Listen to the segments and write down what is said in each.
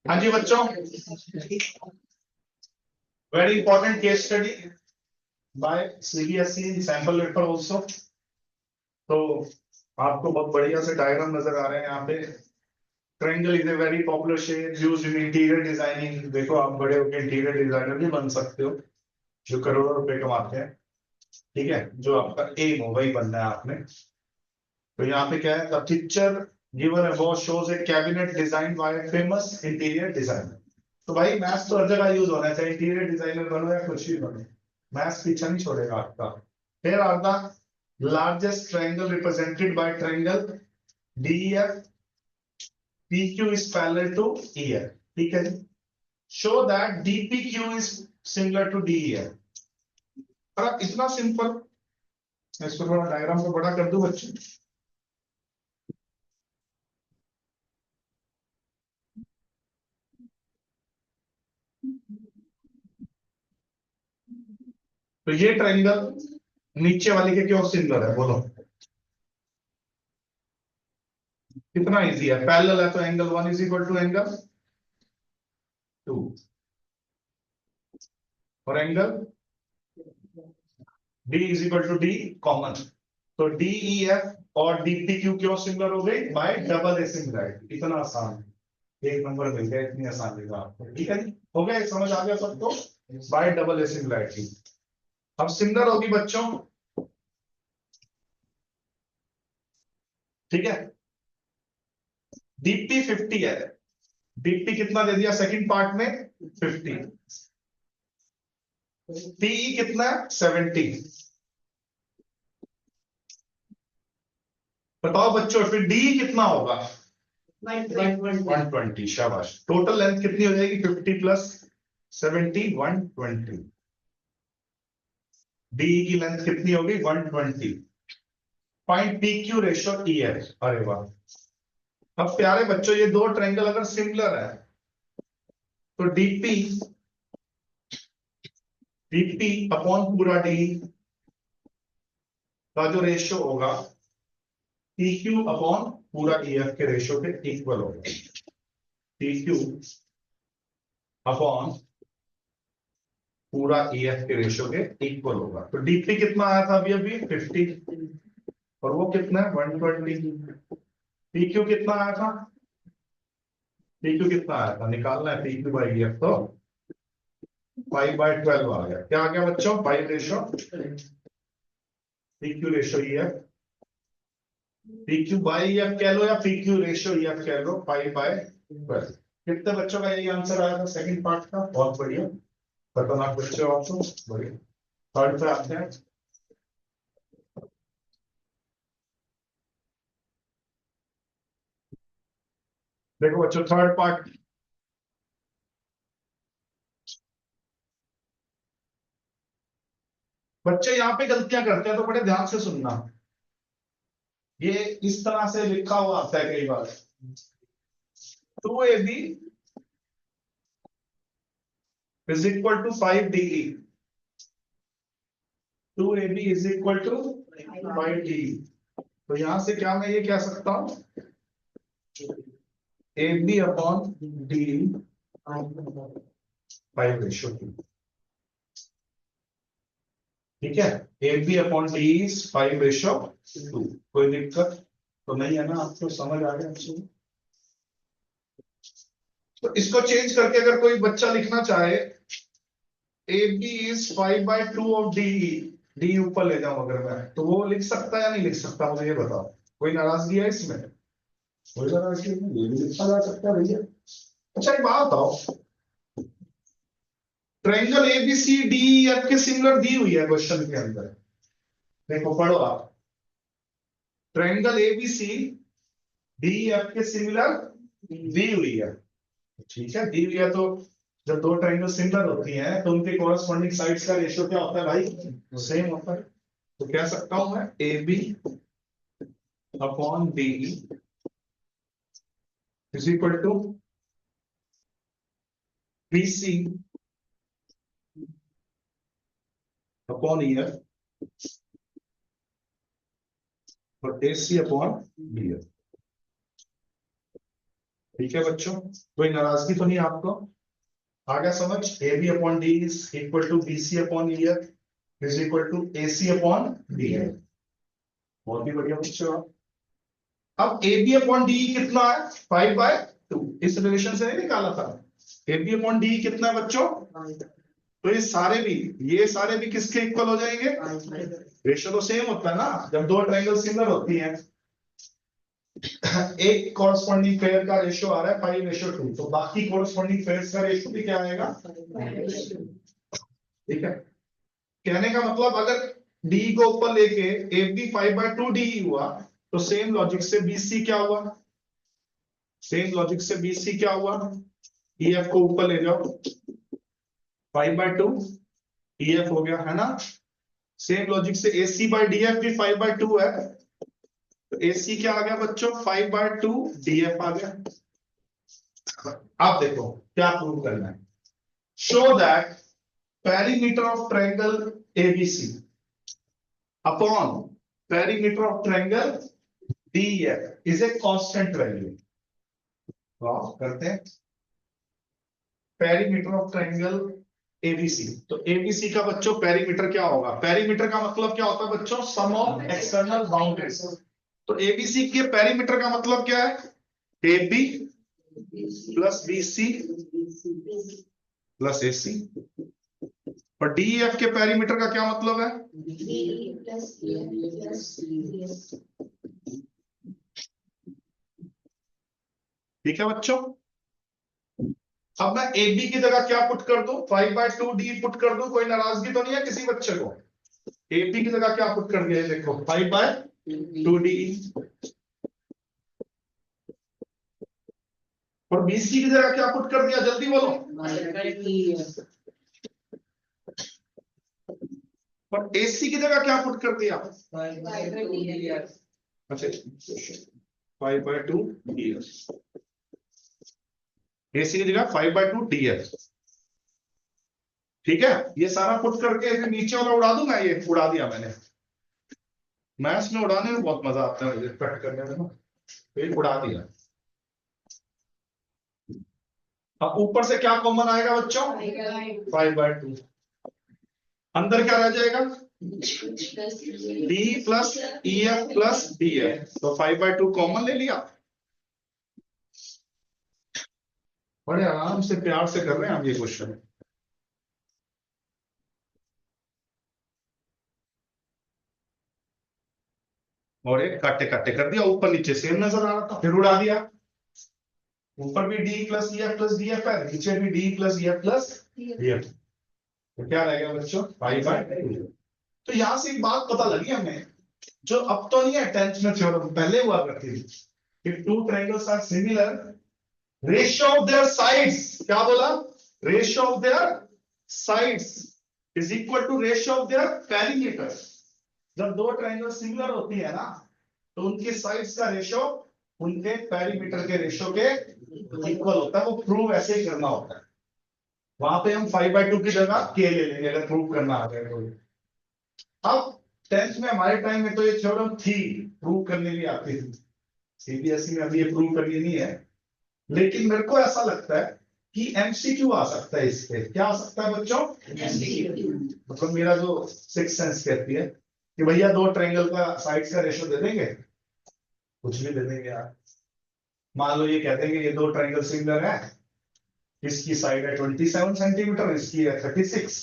हाँ जी बच्चों, very important case study bye CBSE इन sample paper also. तो आपको बहुत बढ़िया से डायग्राम नजर आ रहे हैं यहाँ पे। Triangle is a very popular shape used in interior designing. देखो आप बड़े होकर इंटीरियर डिजाइनर भी बन सकते हो जो करोड़ों रुपए कमाते हैं। ठीक है, जो आपका एम हो वही बनना है आपने। तो यहाँ पे क्या है, the picture given above shows A cabinet design by a famous interior designer. तो भाई मैथ्स तो हर जगह यूज होना चाहिए, इंटीरियर डिजाइनर बनो या कुछ भी बनो, मैथ्स पीछा नहीं छोड़ेगा आपका। Here are the largest triangle represented by triangle DEF. PQ is parallel to EF. ठीक है जी। Show that DPQ is similar to DEF. और इतना सिंपल, इसको थोड़ा डायग्राम को बड़ा कर दूं बच्चे। तो ये ट्रायंगल नीचे वाले के क्यों सिमिलर है बोलो, कितना इजी है। पैरेलल है तो angle 1 is equal to angle 2 और angle D is equal to D common. तो DEF और DPQ क्यों सिमिलर हो गई, बाय डबल ए सिमिलरिटी। इतना आसान, एक नंबर मिल गया, इतनी आसान जगह आपको। ठीक है जी, हो गया, समझ आ गया सबको, बाय डबल ए सिमिलरिटी। अब सिमिलर होगी बच्चों, ठीक है। DP 50 है, DP कितना दे दिया सेकंड पार्ट में 50, PE कितना है 70। बताओ बच्चों फिर D कितना होगा 120। शाबाश, टोटल लेंथ कितनी हो जाएगी 50 प्लस 70 120। DE की लेंथ कितनी होगी 120। Find PQ ratio EF। अरे वाह, अब प्यारे बच्चों ये दो ट्रायंगल अगर सिमिलर है तो डीपी अपॉन पूरा डी का जो रेशियो होगा PQ अपॉन पूरा EF के रेशियो के इक्वल होगा। PQ अपॉन पूरा EF के रेशियो के इक्वल होगा। तो डीपी कितना आया था अभी अभी 50 और वो कितना है 120। PQ कितना आया था, PQ कितना आया था निकालना है, PQ बाई EF तो 5/12 आ गया। क्या आ गया बच्चों 5 ratio, PQ ratio EF, PQ by EF कह लो या PQ रेशो EF कह लो, 5/12। कितने बच्चों का यही आंसर आया था सेकंड पार्ट का, बहुत बढ़िया, खतरनाक बच्चे हो आप तो, बढ़िया। थर्ड पे आते हैं। देखो बच्चों थर्ड पार्ट, बच्चे यहाँ पे गलतियां करते हैं तो बड़े ध्यान से सुनना। ये इस तरह से लिखा हुआ आता है कई बार, 2AB is equal to 5DE, 2AB is equal to 5DE। तो यहां से क्या मैं ये कह सकता हूं AB अपॉन डी 5 रेशो 2। ठीक है, AB upon D is 5 ratio 2। कोई दिक्कत तो नहीं है ना, आपको समझ आ गया अच्छे से? तो इसको चेंज करके अगर कोई बच्चा लिखना चाहे AB is 5/2 of DE, D ऊपर ले जाऊं अगर मैं, तो वो लिख सकता है या नहीं लिख सकता, मुझे ये बताओ। कोई नाराजगी है इसमें? कोई नाराजगी नहीं, ये भी लिखा जा सकता है भैया। अच्छा एक बात बताओ, ट्रायंगल ABCDEF के सिमिलर दी हुई है क्वेश्चन के अंदर, देखो पढ़ो आप। ट्रायंगल ABCDEF के सिमिलर दी हुई है, ठीक है, दी हुई है। तो जब दो ट्रायंगल सिमिलर होती हैं तो उनके कॉरस्पॉन्डिंग साइड्स का रेशियो क्या होता है भाई, सेम होता है। तो कह सकता हूं मैं AB upon DE is equal to BC upon EF और AC अपॉन BF। ठीक है बच्चों, कोई नाराजगी तो नहीं आपको? आ गया समझ? A B upon D is equal to B C upon E F is equal to A C upon D F. बहुत ही बढ़िया बच्चों। अब ए बी अपॉन डी कितना है? 5/2। इस रिलेशन से नहीं निकाला था? ए बी अपॉन डी कितना है बच्चों? तो ये सारे भी किसके इक्वल हो जाएंगे? रेशियो तो सेम होता है ना जब दो ट्रायंगल सिमिलर होती हैं। एक कॉरस्पॉन्डिंग पेयर का रेशियो आ रहा है 5:2, तो बाकी कॉरस्पॉन्डिंग पेयर्स का रेशियो भी क्या आएगा? ठीक है। कहने का मतलब अगर डी को ऊपर लेके ए बी 5/2 डी हुआ, तो सेम लॉजिक से बीसी क्या हुआ? सेम लॉजिक से बीसी क्या हुआ? ई एफ को ऊपर ले जाओ, 5/2 ई एफ हो गया, है ना? सेम लॉजिक से AC बाय डी एफ भी 5/2 है, तो AC क्या आ गया बच्चों? 5/2 DF आ गया। आप देखो क्या प्रूव करना है। Show that perimeter of triangle ABC upon perimeter of triangle DF is a constant value. करते हैं पेरीमीटर ऑफ ट्रायंगल ABC। तो ABC का बच्चों पेरीमीटर क्या होगा? पेरीमीटर का मतलब क्या होता है बच्चों? सम ऑफ एक्सटर्नल बाउंड्रीज। तो ABC के पेरीमीटर का मतलब क्या है? AB plus BC plus AC। और DEF के पेरीमीटर का क्या मतलब है? ठीक है बच्चों। अब मैं AB की जगह क्या पुट कर दूं? 5/2 D पुट कर दूं? कोई नाराजगी तो नहीं है किसी बच्चे को? AB की जगह क्या पुट कर दिया है? देखो 5/2 D। और BC की जगह क्या पुट कर दिया? जल्दी बोलो। और AC की जगह क्या पुट कर दिया? अच्छा 5/2 DF। AC की जगह 5/2 DF। ठीक है, ये सारा पुट करके नीचे वाला उड़ा दूंगा। ये उड़ा दिया मैंने। मैथ्स में उड़ाने में बहुत मजा आता है मुझे, कट करने में ना। तो ये उड़ा दिया। अब ऊपर से क्या कॉमन आएगा बच्चों? 5/2। अंदर क्या रह जाएगा? D plus EF plus DF। तो 5/2 कॉमन ले लिया। बड़े आराम से प्यार से कर रहे हैं हम ये क्वेश्चन। और एक काटे काटे कर दिया, ऊपर नीचे सेम नजर आ रहा था, फिर उड़ा दिया। ऊपर भी D plus EF plus DF है, नीचे भी D plus EF plus DF। तो क्या रह गया बच्चों? 5/2। तो यहां से एक बात पता लगी हमें, जो अब तो नहीं है, 10th में थ्योरम पहले हुआ करती थी कि two triangles are similar, ratio of their sides, क्या बोला? Ratio of their sides is equal to ratio of their perimeter. जब दो ट्रायंगल सिमिलर होती है ना, तो उनके साइड्स का रेशियो उनके पेरीमीटर के रेशियो के इक्वल होता है। वो प्रूव ऐसे ही करना होता है। वहां पे हम 5/2 की जगह K ले लेंगे अगर प्रूव करना आ जाए तो। अब 10th में हमारे टाइम में तो ये थ्योरम थी, प्रूव करने भी आती थी। CBSE में अभी ये प्रूव करनी नहीं है, लेकिन मेरे को ऐसा लगता है कि MCQ आ सकता है। इस पे क्या आ सकता है बच्चों? MCQ। मतलब मेरा जो सिक्स सेंस कहती है कि भैया दो ट्रायंगल का साइड्स का रेशियो दे देंगे, कुछ भी दे देंगे यार। मान लो ये कहते हैं कि ये दो ट्रायंगल सिमिलर है, इसकी साइड है 27 सेंटीमीटर, इसकी है 36,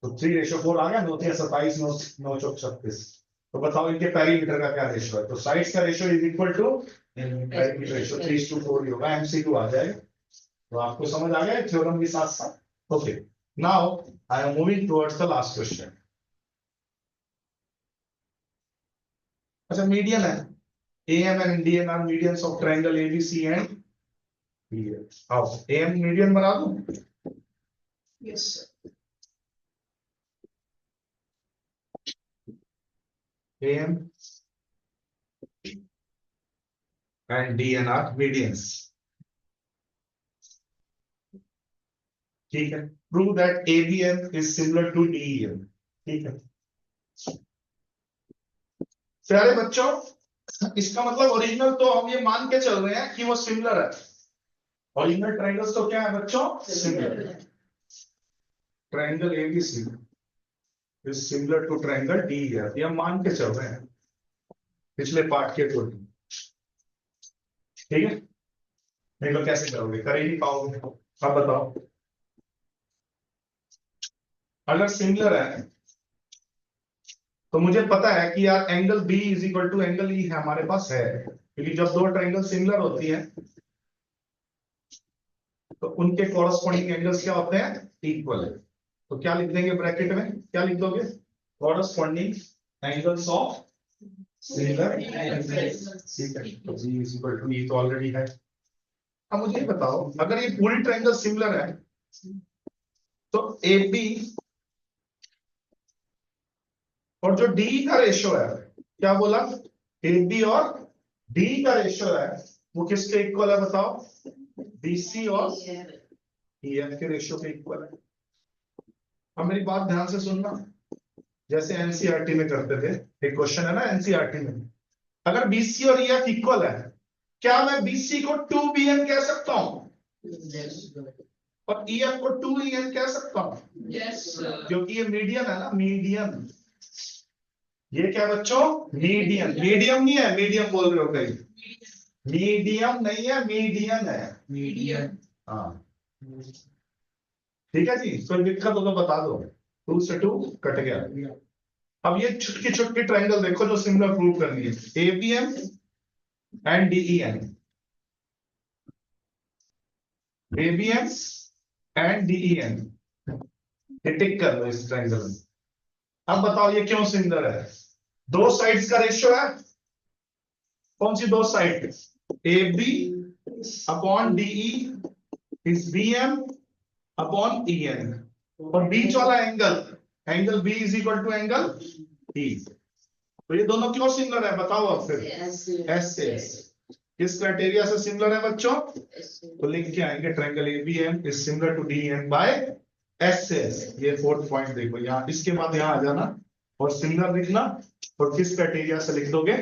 तो 3:4 आ गया। 9×3 = 27, 9×9 = 36। तो बताओ इनके पेरीमीटर का क्या रेशियो है? तो साइड्स का ratio is equal to perimeter ratio, 3:4 ही होगा। MCQ आ जाएगा। तो आपको समझ आ गया थ्योरम के साथ साथ। Okay, now I am moving towards the last question. अच्छा, मीडियन है। AM and DN are medians of triangle ABC and BN. आओ AM मीडियन बना दूं? Yes. AM and DN are medians. ठीक है, prove that ABM is similar to DEM। ठीक है प्यारे बच्चों, इसका मतलब ओरिजिनल तो हम ये मान के चल रहे हैं कि वो सिमिलर है। ओरिजिनल ट्रायंगल्स तो क्या है बच्चों, similar. Triangle ABC is similar to triangle D है, ये हम मान के चल रहे हैं पिछले पार्ट के अकॉर्डिंग। ठीक है, नहीं तो कैसे करोगे, कर ही नहीं पाओगे। अब बताओ, अगर सिमिलर है तो मुझे पता है कि यार angle B is equal to angle E है, हमारे पास है, क्योंकि जब दो ट्रायंगल सिमिलर होती हैं तो उनके कॉरस्पॉन्डिंग एंगल्स क्या होते हैं, इक्वल है। तो क्या लिख देंगे ब्रैकेट में, क्या लिख दोगे, corresponding angles of similar angles. ठीक है, तो जी इज इक्वल टू, ये तो ऑलरेडी है। अब मुझे बताओ, अगर ये पूरी ट्रायंगल सिमिलर है तो ए बी और जो डी का रेशो है, क्या बोला, ए बी और डी का रेशो है, वो किसके इक्वल है बताओ, बीसी और ईएफ के रेशो के इक्वल है। अब मेरी बात ध्यान से सुनना, जैसे एनसीईआरटी में करते थे, एक क्वेश्चन है ना एनसीईआरटी में, अगर बीसी और ईएफ इक्वल है, क्या मैं बीसी को 2bn कह सकता हूं और ईएफ को 2en कह सकता हूं? क्योंकि ये मीडियन है ना, मीडियन। ये क्या बच्चों, मीडियन, मीडियम नहीं है, मीडियम बोल रहे हो कहीं, मीडियम नहीं है, मीडियन है, मीडियन। हाँ ठीक है जी, कोई दिक्कत हो तो बता दो, 2 से 2 कट गया। अब ये छुटकी छुटकी ट्रायंगल देखो जो सिमिलर प्रूव करनी है, ABM and DEN, ABM and DEN, tick कर लो इस ट्रायंगल में। अब बताओ ये क्यों सिमिलर है, दो साइड्स का रेशियो है, कौन सी दो side, A B upon DE is B M upon E N, और बीच वाला angle, angle B is equal to angle E. तो ये दोनों क्यों सिमिलर है बताओ अब फिर, एस से एस। किस क्राइटेरिया से सिमिलर है बच्चों, तो लिख के आएंगे triangle ABM is similar to DN by S से एस। ये 4th पॉइंट देखो यहाँ, इसके बाद यहाँ आ जाना और सिमिलर लिखना, और किस क्राइटेरिया से लिख दोगे,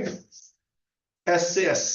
एस से एस।